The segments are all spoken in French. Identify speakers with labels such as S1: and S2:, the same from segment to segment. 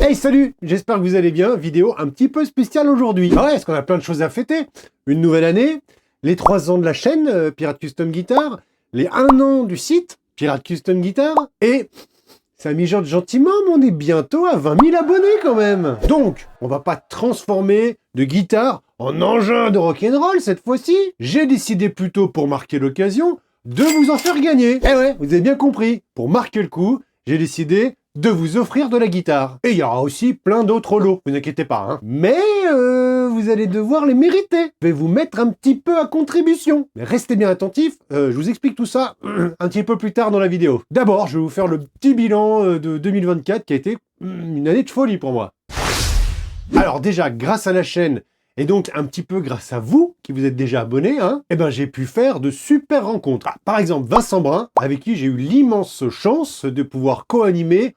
S1: Hey salut, j'espère que vous allez bien, vidéo un petit peu spéciale aujourd'hui. Ah ouais, parce qu'on a plein de choses à fêter. Une nouvelle année, les 3 ans de la chaîne Pirate Custom Guitar, les 1 an du site Pirate Custom Guitar, et ça mijote gentiment, mais on est bientôt à 20 000 abonnés quand même. Donc, on va pas transformer de guitare en engin de rock'n'roll cette fois-ci. J'ai décidé plutôt, pour marquer l'occasion, de vous en faire gagner. Eh ouais, vous avez bien compris, pour marquer le coup, j'ai décidé de vous offrir de la guitare. Et il y aura aussi plein d'autres lots, vous inquiétez pas. Hein. Mais vous allez devoir les mériter. Je vais vous mettre un petit peu à contribution. Mais restez bien attentifs, je vous explique tout ça un petit peu plus tard dans la vidéo. D'abord, je vais vous faire le petit bilan de 2024 qui a été une année de folie pour moi. Alors déjà, grâce à la chaîne, et donc un petit peu grâce à vous, qui vous êtes déjà abonnés, hein, eh ben, j'ai pu faire de super rencontres. Ah, par exemple, Vincent Brun, avec qui j'ai eu l'immense chance de pouvoir co-animer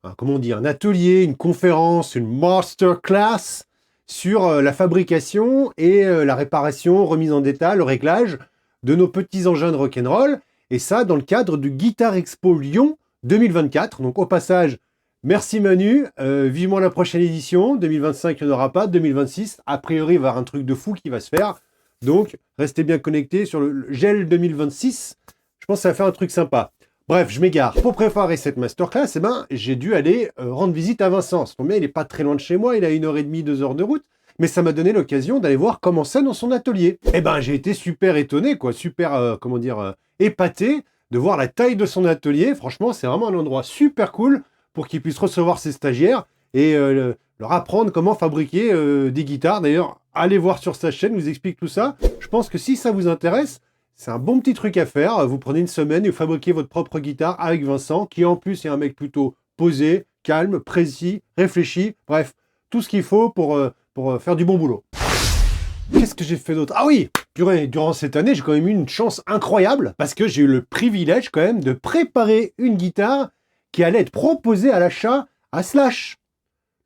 S1: un atelier, une conférence, une masterclass sur la fabrication et la réparation, remise en état, le réglage de nos petits engins de rock'n'roll. Et ça, dans le cadre du Guitar Expo Lyon 2024. Donc au passage, merci Manu, vivement la prochaine édition. 2025, il n'y en aura pas. 2026, a priori, il va y avoir un truc de fou qui va se faire. Donc, restez bien connectés sur le gel 2026. Je pense que ça va faire un truc sympa. Bref, je m'égare. Pour préparer cette masterclass, eh ben, j'ai dû aller rendre visite à Vincent. Il n'est pas très loin de chez moi, il a 1h30, 2 heures de route. Mais ça m'a donné l'occasion d'aller voir comment c'est dans son atelier. Eh ben, j'ai été super étonné, quoi, super, épaté de voir la taille de son atelier. Franchement, c'est vraiment un endroit super cool pour qu'il puisse recevoir ses stagiaires et leur apprendre comment fabriquer des guitares. D'ailleurs, allez voir sur sa chaîne, il vous explique tout ça. Je pense que si ça vous intéresse, c'est un bon petit truc à faire. Vous prenez une semaine et vous fabriquez votre propre guitare avec Vincent, qui en plus est un mec plutôt posé, calme, précis, réfléchi. Bref, tout ce qu'il faut pour faire du bon boulot. Qu'est-ce que j'ai fait d'autre? Ah oui, durant cette année, j'ai quand même eu une chance incroyable, parce que j'ai eu le privilège quand même de préparer une guitare qui allait être proposée à l'achat à Slash.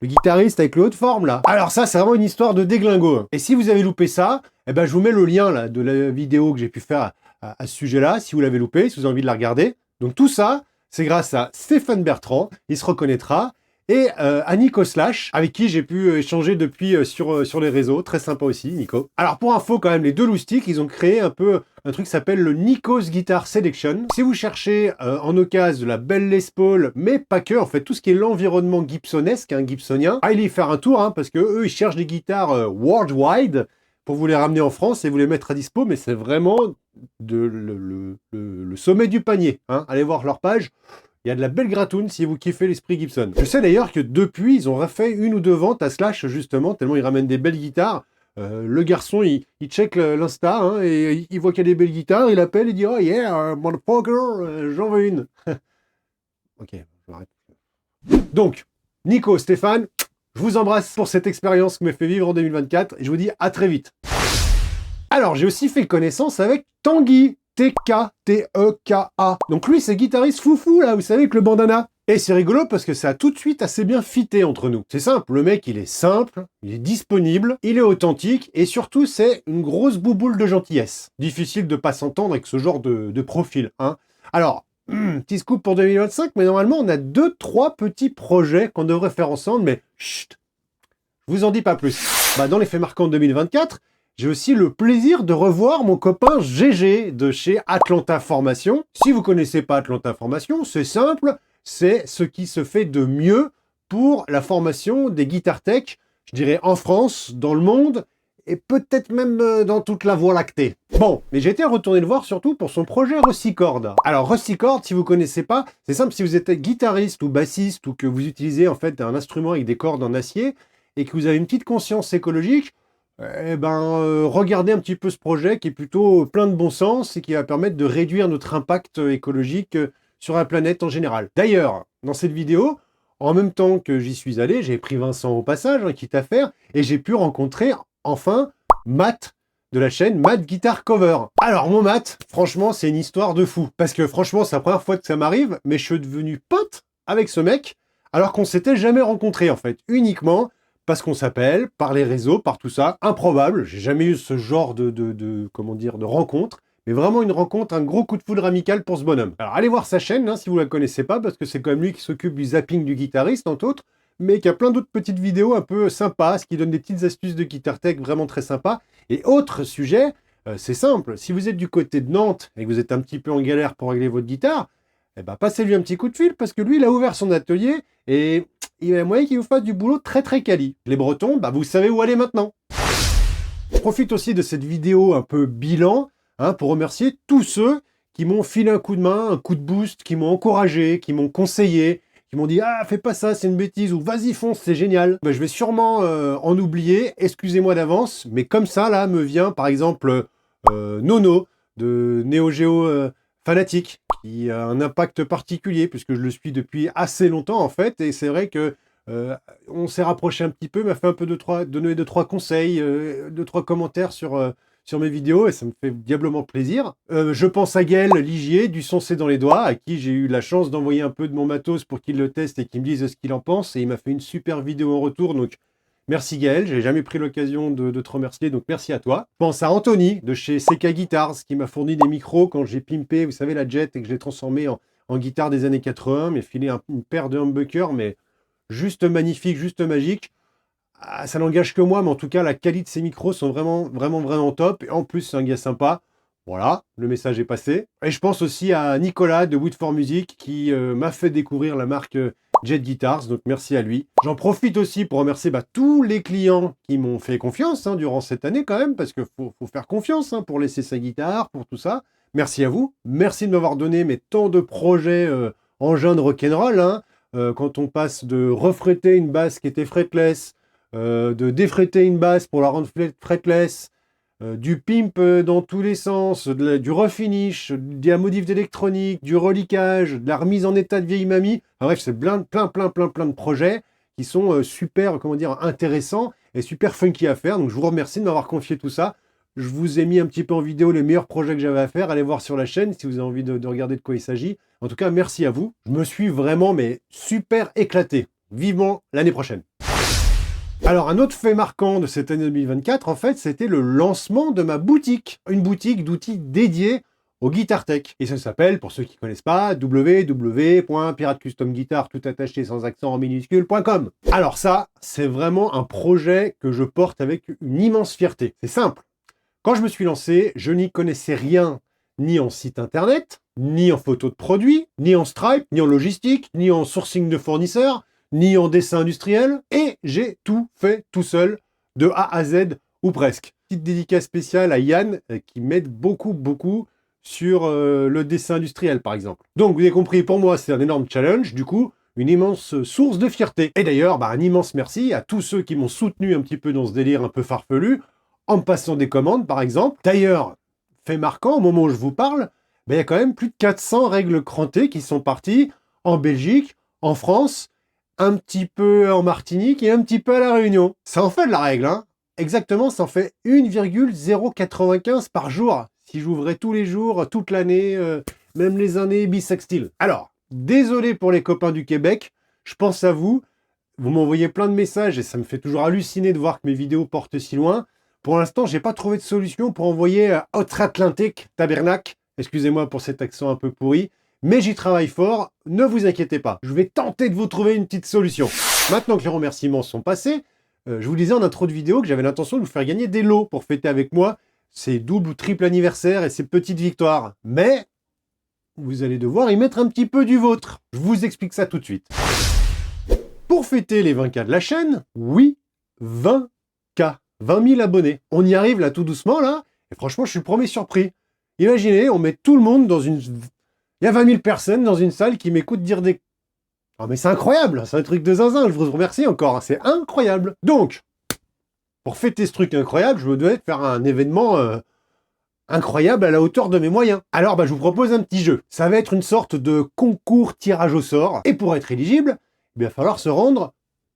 S1: Le guitariste avec le haut de forme, là. Alors ça, c'est vraiment une histoire de déglingo. Et si vous avez loupé ça, eh ben, je vous mets le lien là, de la vidéo que j'ai pu faire à ce sujet-là, si vous l'avez loupé, si vous avez envie de la regarder. Donc tout ça, c'est grâce à Stéphane Bertrand, il se reconnaîtra, et à Nico Slash, avec qui j'ai pu échanger depuis sur les réseaux. Très sympa aussi, Nico. Alors pour info, quand même, les deux loustiques, ils ont créé un truc qui s'appelle le Nikos Guitar Selection. Si vous cherchez en occasion de la belle Les Paul, mais pas que, en fait, tout ce qui est l'environnement gibsonesque, gibsonien, allez y faire un tour, hein, parce que eux, ils cherchent des guitares worldwide pour vous les ramener en France et vous les mettre à dispo, mais c'est vraiment le sommet du panier. Hein. Allez voir leur page. Il y a de la belle gratoune si vous kiffez l'esprit Gibson. Je sais d'ailleurs que depuis, ils ont refait 1 ou 2 ventes à Slash, justement, tellement ils ramènent des belles guitares. Le garçon, il check l'Insta, hein, et il voit qu'il y a des belles guitares, il appelle, il dit « Oh yeah, motherfucker, j'en veux une !» Ok, je m'arrête. Donc, Nico, Stéphane, je vous embrasse pour cette expérience que m'a fait vivre en 2024, et je vous dis à très vite. Alors, j'ai aussi fait connaissance avec Tanguy. T-K-T-E-K-A. Donc lui, c'est guitariste foufou, là, vous savez, avec le bandana. Et c'est rigolo parce que ça a tout de suite assez bien fité entre nous. C'est simple, le mec, il est simple, il est disponible, il est authentique, et surtout, c'est une grosse bouboule de gentillesse. Difficile de pas s'entendre avec ce genre de profil, hein. Alors, petit scoop pour 2025, mais normalement, on a 2-3 petits projets qu'on devrait faire ensemble, mais chut, je vous en dis pas plus. Bah, dans les faits marquants de 2024, j'ai aussi le plaisir de revoir mon copain GG de chez Atlanta Formation. Si vous connaissez pas Atlanta Formation, c'est simple, c'est ce qui se fait de mieux pour la formation des guitar tech, je dirais en France, dans le monde, et peut-être même dans toute la voie lactée. Bon, mais j'ai été retourner le voir surtout pour son projet Russicord. Alors Russicord, si vous connaissez pas, c'est simple, si vous êtes guitariste ou bassiste, ou que vous utilisez en fait un instrument avec des cordes en acier, et que vous avez une petite conscience écologique, regardez un petit peu ce projet qui est plutôt plein de bon sens et qui va permettre de réduire notre impact écologique sur la planète en général. D'ailleurs, dans cette vidéo, en même temps que j'y suis allé, j'ai pris Vincent au passage, quitte à faire, et j'ai pu rencontrer enfin Matt de la chaîne Matt Guitar Cover. Alors mon Matt, franchement, c'est une histoire de fou. Parce que franchement, c'est la première fois que ça m'arrive, mais je suis devenu pote avec ce mec, alors qu'on s'était jamais rencontré en fait, uniquement parce qu'on s'appelle, par les réseaux, par tout ça. Improbable, j'ai jamais eu ce genre de rencontre, mais vraiment une rencontre, un gros coup de foudre amical pour ce bonhomme. Alors allez voir sa chaîne, hein, si vous la connaissez pas, parce que c'est quand même lui qui s'occupe du zapping du guitariste, entre autres, mais qui a plein d'autres petites vidéos un peu sympas, qui donnent des petites astuces de guitare tech vraiment très sympas. Et autre sujet, c'est simple, si vous êtes du côté de Nantes et que vous êtes un petit peu en galère pour régler votre guitare, eh ben, passez-lui un petit coup de fil, parce que lui, il a ouvert son atelier et il y a moyen qu'il vous fasse du boulot très très quali. Les Bretons, bah, vous savez où aller maintenant. Je profite aussi de cette vidéo un peu bilan pour remercier tous ceux qui m'ont filé un coup de main, un coup de boost, qui m'ont encouragé, qui m'ont conseillé, qui m'ont dit « Ah, fais pas ça, c'est une bêtise » ou « Vas-y, fonce, c'est génial ». Je vais sûrement en oublier, excusez-moi d'avance, mais comme ça, là, me vient par exemple Nono de Neo Geo Fanatique, qui a un impact particulier, puisque je le suis depuis assez longtemps en fait, et c'est vrai que on s'est rapproché un petit peu, m'a fait un peu donné deux, trois conseils, deux, trois commentaires sur mes vidéos, et ça me fait diablement plaisir. Je pense à Gaël Ligier, du Son c'est dans les doigts, à qui j'ai eu la chance d'envoyer un peu de mon matos pour qu'il le teste et qu'il me dise ce qu'il en pense, et il m'a fait une super vidéo en retour, donc merci Gaël, j'ai jamais pris l'occasion de te remercier, donc merci à toi. Je pense à Anthony, de chez CK Guitars, qui m'a fourni des micros quand j'ai pimpé, vous savez, la Jet, et que je l'ai transformé en guitare des années 80, mais filé une paire de humbuckers, mais juste magnifique, juste magique. Ah, ça n'engage que moi, mais en tout cas, la qualité de ces micros sont vraiment, vraiment, vraiment top. Et en plus, c'est un gars sympa. Voilà, le message est passé. Et je pense aussi à Nicolas de Wood for Music qui m'a fait découvrir la marque Jet Guitars, donc merci à lui. J'en profite aussi pour remercier tous les clients qui m'ont fait confiance durant cette année quand même, parce qu'il faut faire confiance pour laisser sa guitare, pour tout ça. Merci à vous. Merci de m'avoir donné tant de projets engins de rock'n'roll. Quand on passe de refréter une basse qui était fretless, de défréter une basse pour la rendre fretless, du pimp dans tous les sens, du refinish, de la modif d'électronique, du reliquage, de la remise en état de vieille mamie. Enfin, bref, c'est plein de projets qui sont super, comment dire, intéressants et super funky à faire. Donc je vous remercie de m'avoir confié tout ça. Je vous ai mis un petit peu en vidéo les meilleurs projets que j'avais à faire. Allez voir sur la chaîne si vous avez envie de regarder de quoi il s'agit. En tout cas, merci à vous. Je me suis vraiment super éclaté. Vivement l'année prochaine. Alors, un autre fait marquant de cette année 2024, en fait, c'était le lancement de ma boutique. Une boutique d'outils dédiée au Guitar Tech. Et ça s'appelle, pour ceux qui ne connaissent pas, www.piratecustomguitar, tout attaché sans accent en minuscule.com. Alors ça, c'est vraiment un projet que je porte avec une immense fierté. C'est simple. Quand je me suis lancé, je n'y connaissais rien, ni en site internet, ni en photo de produits, ni en Stripe, ni en logistique, ni en sourcing de fournisseurs, ni en dessin industriel, et j'ai tout fait tout seul, de A à Z, ou presque. Petite dédicace spéciale à Yann, qui m'aide beaucoup sur le dessin industriel, par exemple. Donc, vous avez compris, pour moi, c'est un énorme challenge, du coup, une immense source de fierté. Et d'ailleurs, un immense merci à tous ceux qui m'ont soutenu un petit peu dans ce délire un peu farfelu, en me passant des commandes, par exemple. D'ailleurs, fait marquant, au moment où je vous parle, il y a quand même plus de 400 règles crantées qui sont parties en Belgique, en France, un petit peu en Martinique et un petit peu à La Réunion. Ça en fait de la règle, Exactement, ça en fait 1,095 par jour. Si j'ouvrais tous les jours, toute l'année, même les années bissextiles. Alors, désolé pour les copains du Québec, je pense à vous. Vous m'envoyez plein de messages et ça me fait toujours halluciner de voir que mes vidéos portent si loin. Pour l'instant, j'ai pas trouvé de solution pour envoyer Outre-Atlantique, Tabernacle. Excusez-moi pour cet accent un peu pourri, mais j'y travaille fort, ne vous inquiétez pas. Je vais tenter de vous trouver une petite solution. Maintenant que les remerciements sont passés, je vous disais en intro de vidéo que j'avais l'intention de vous faire gagner des lots pour fêter avec moi ces doubles ou triples anniversaires et ces petites victoires. Mais vous allez devoir y mettre un petit peu du vôtre. Je vous explique ça tout de suite. Pour fêter les 20K de la chaîne, oui, 20K. 20 000 abonnés. On y arrive là tout doucement là, et franchement je suis le premier surpris. Imaginez, on met tout le monde dans une... Il y a 20 000 personnes dans une salle qui m'écoutent dire des... Oh mais c'est incroyable, c'est un truc de zinzin, je vous remercie encore, c'est incroyable. Donc, pour fêter ce truc incroyable, je me devais faire un événement incroyable à la hauteur de mes moyens. Alors je vous propose un petit jeu. Ça va être une sorte de concours tirage au sort, et pour être éligible, il va falloir se rendre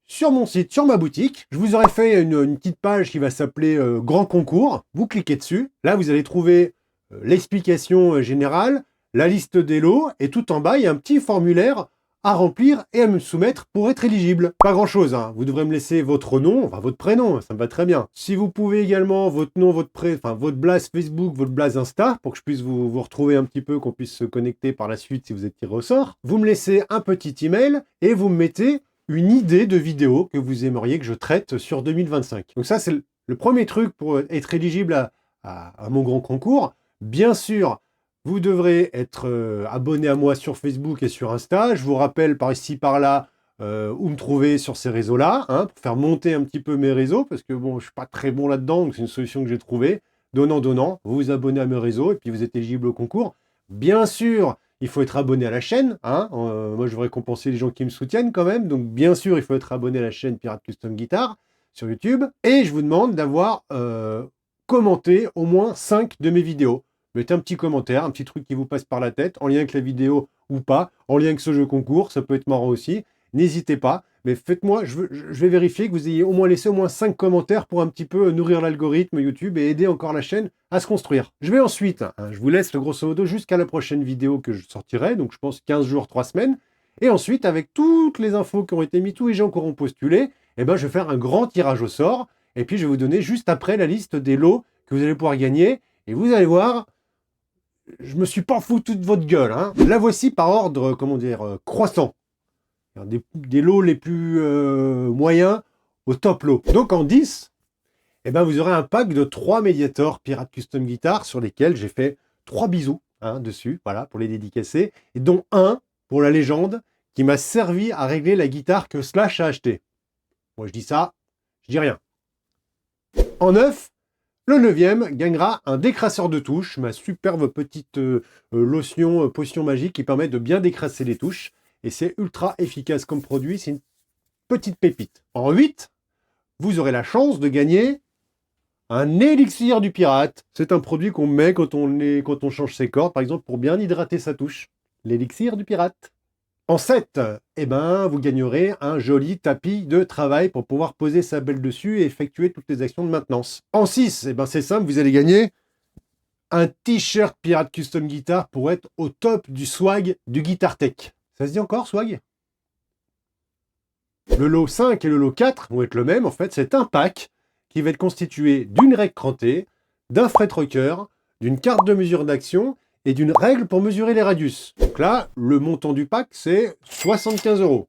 S1: sur mon site, sur ma boutique. Je vous aurais fait une petite page qui va s'appeler Grand Concours. Vous cliquez dessus. Là, vous allez trouver l'explication générale, la liste des lots, et tout en bas, il y a un petit formulaire à remplir et à me soumettre pour être éligible. Pas grand-chose, Vous devrez me laisser votre nom, enfin votre prénom, ça me va très bien. Si vous pouvez également votre nom, votre blaze Facebook, votre blaze Insta, pour que je puisse vous retrouver un petit peu, qu'on puisse se connecter par la suite si vous êtes tiré au sort. Vous me laissez un petit email et vous me mettez une idée de vidéo que vous aimeriez que je traite sur 2025. Donc ça, c'est le premier truc pour être éligible à mon grand concours. Bien sûr, vous devrez être abonné à moi sur Facebook et sur Insta. Je vous rappelle par ici, par là, où me trouver sur ces réseaux-là, hein, pour faire monter un petit peu mes réseaux, parce que bon, je suis pas très bon là-dedans, donc c'est une solution que j'ai trouvée. Donnant, vous vous abonnez à mes réseaux, et puis vous êtes éligible au concours. Bien sûr, il faut être abonné à la chaîne, hein. Moi, je veux récompenser les gens qui me soutiennent quand même, donc bien sûr, il faut être abonné à la chaîne Pirate Custom Guitar sur YouTube, et je vous demande d'avoir commenté au moins 5 de mes vidéos. Mettez un petit commentaire, un petit truc qui vous passe par la tête, en lien avec la vidéo ou pas, en lien avec ce jeu concours, ça peut être marrant aussi. N'hésitez pas, mais faites-moi, je vais vérifier que vous ayez au moins laissé au moins 5 commentaires pour un petit peu nourrir l'algorithme YouTube et aider encore la chaîne à se construire. Je vais ensuite, hein, je vous laisse grosso modo jusqu'à la prochaine vidéo que je sortirai, donc je pense 15 jours, 3 semaines. Et ensuite, avec toutes les infos qui ont été mises, tous les gens qui auront postulé, eh ben, je vais faire un grand tirage au sort. Et puis, je vais vous donner juste après la liste des lots que vous allez pouvoir gagner. Et vous allez voir, je me suis pas foutu de votre gueule, hein. La voici par ordre, comment dire, croissant. Des lots les plus moyens au top lot. Donc en 10, eh ben, vous aurez un pack de 3 Mediator Pirate Custom Guitar sur lesquels j'ai fait 3 bisous, hein, dessus, voilà, pour les dédicacer, et dont un pour la légende qui m'a servi à régler la guitare que Slash a achetée. Moi je dis ça, je dis rien. En 9, le 9e gagnera un décrasseur de touches, ma superbe petite lotion, potion magique qui permet de bien décrasser les touches. Et c'est ultra efficace comme produit, c'est une petite pépite. En 8, vous aurez la chance de gagner un élixir du pirate. C'est un produit qu'on met quand on change ses cordes, par exemple, pour bien hydrater sa touche. L'élixir du pirate. En 7, eh ben, vous gagnerez un joli tapis de travail pour pouvoir poser sa belle dessus et effectuer toutes les actions de maintenance. En 6, eh ben, c'est simple, vous allez gagner un t-shirt Pirate Custom Guitar pour être au top du swag du Guitar Tech. Ça se dit encore, swag? Le lot 5 et le lot 4 vont être le même. En fait, c'est un pack qui va être constitué d'une règle crantée, d'un fret rocker, d'une carte de mesure d'action et d'une règle pour mesurer les radius. Donc là, le montant du pack, c'est 75 €. On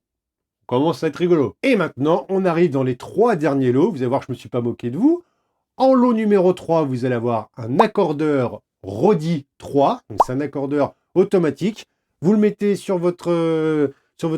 S1: commence à être rigolo. Et maintenant, on arrive dans les 3 derniers lots. Vous allez voir que je ne me suis pas moqué de vous. En lot numéro 3, vous allez avoir un accordeur Rodi 3. Donc c'est un accordeur automatique. Vous le mettez sur votre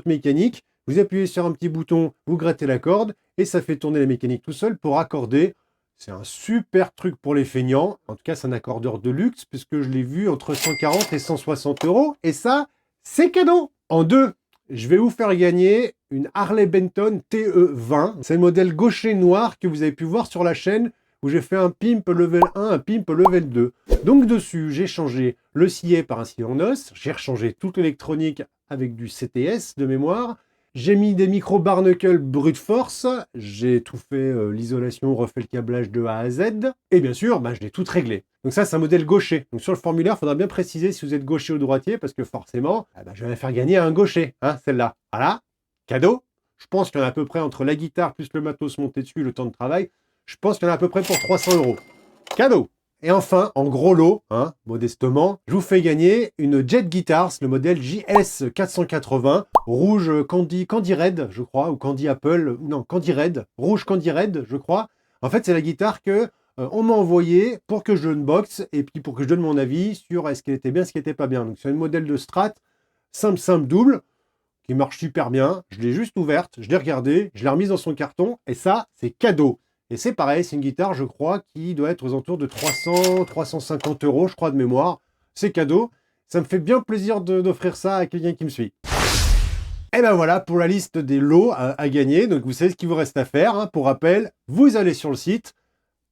S1: mécanique, vous appuyez sur un petit bouton, vous grattez la corde, et ça fait tourner la mécanique tout seul pour accorder. C'est un super truc pour les feignants. En tout cas, c'est un accordeur de luxe, puisque je l'ai vu entre 140 et 160 €. Et ça, c'est cadeau. En 2, je vais vous faire gagner une Harley Benton TE20. C'est le modèle gaucher noir que vous avez pu voir sur la chaîne, où j'ai fait un pimp level 1, un pimp level 2. Donc dessus, j'ai changé le sillet par un sillet en os, j'ai rechangé toute l'électronique avec du CTS de mémoire, j'ai mis des micros barnacle brute force, j'ai tout fait, l'isolation, refait le câblage de A à Z, et bien sûr, je l'ai tout réglé. Donc ça, c'est un modèle gaucher. Donc sur le formulaire, il faudra bien préciser si vous êtes gaucher ou droitier, parce que forcément, je vais la faire gagner à un gaucher, hein, celle-là. Voilà, cadeau. Je pense qu'il y en a à peu près entre la guitare plus le matos monté dessus, le temps de travail, je pense qu'il y en a à peu près pour 300 €. Cadeau. Et enfin, en gros lot, hein, modestement, je vous fais gagner une Jet Guitars, le modèle JS 480, rouge Candy Red, je crois, ou Candy Apple, non, Candy Red, rouge Candy Red, je crois. En fait, c'est la guitare que on m'a envoyée pour que je unbox et puis pour que je donne mon avis sur est-ce qu'elle était bien, ce qu'elle n'était pas bien. Donc c'est un modèle de Strat, simple, double, qui marche super bien. Je l'ai juste ouverte, je l'ai regardée, je l'ai remise dans son carton, et ça, c'est cadeau. Et c'est pareil, c'est une guitare, je crois, qui doit être aux alentours de 300, 350 €, je crois, de mémoire. C'est cadeau. Ça me fait bien plaisir d'offrir ça à quelqu'un qui me suit. Et ben voilà pour la liste des lots à gagner. Donc vous savez ce qu'il vous reste à faire, hein. Pour rappel, vous allez sur le site,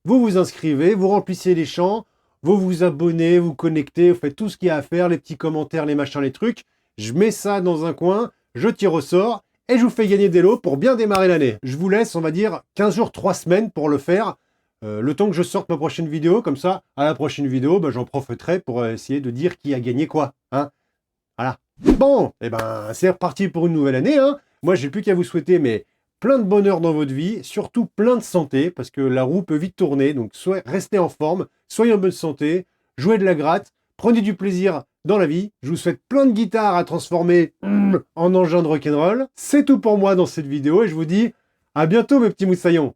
S1: vous vous inscrivez, vous remplissez les champs, vous vous abonnez, vous connectez, vous faites tout ce qu'il y a à faire, les petits commentaires, les machins, les trucs. Je mets ça dans un coin, je tire au sort, et je vous fais gagner des lots pour bien démarrer l'année. Je vous laisse, on va dire, 15 jours, 3 semaines pour le faire. Le temps que je sorte ma prochaine vidéo, comme ça, à la prochaine vidéo, j'en profiterai pour essayer de dire qui a gagné quoi. Hein, voilà. Bon, et c'est reparti pour une nouvelle année. Hein. Moi, j'ai plus qu'à vous souhaiter plein de bonheur dans votre vie, surtout plein de santé, parce que la roue peut vite tourner. Donc, restez en forme, soyez en bonne santé, jouez de la gratte, prenez du plaisir dans la vie. Je vous souhaite plein de guitares à transformer en engin de rock'n'roll. C'est tout pour moi dans cette vidéo et je vous dis à bientôt mes petits moussaillons.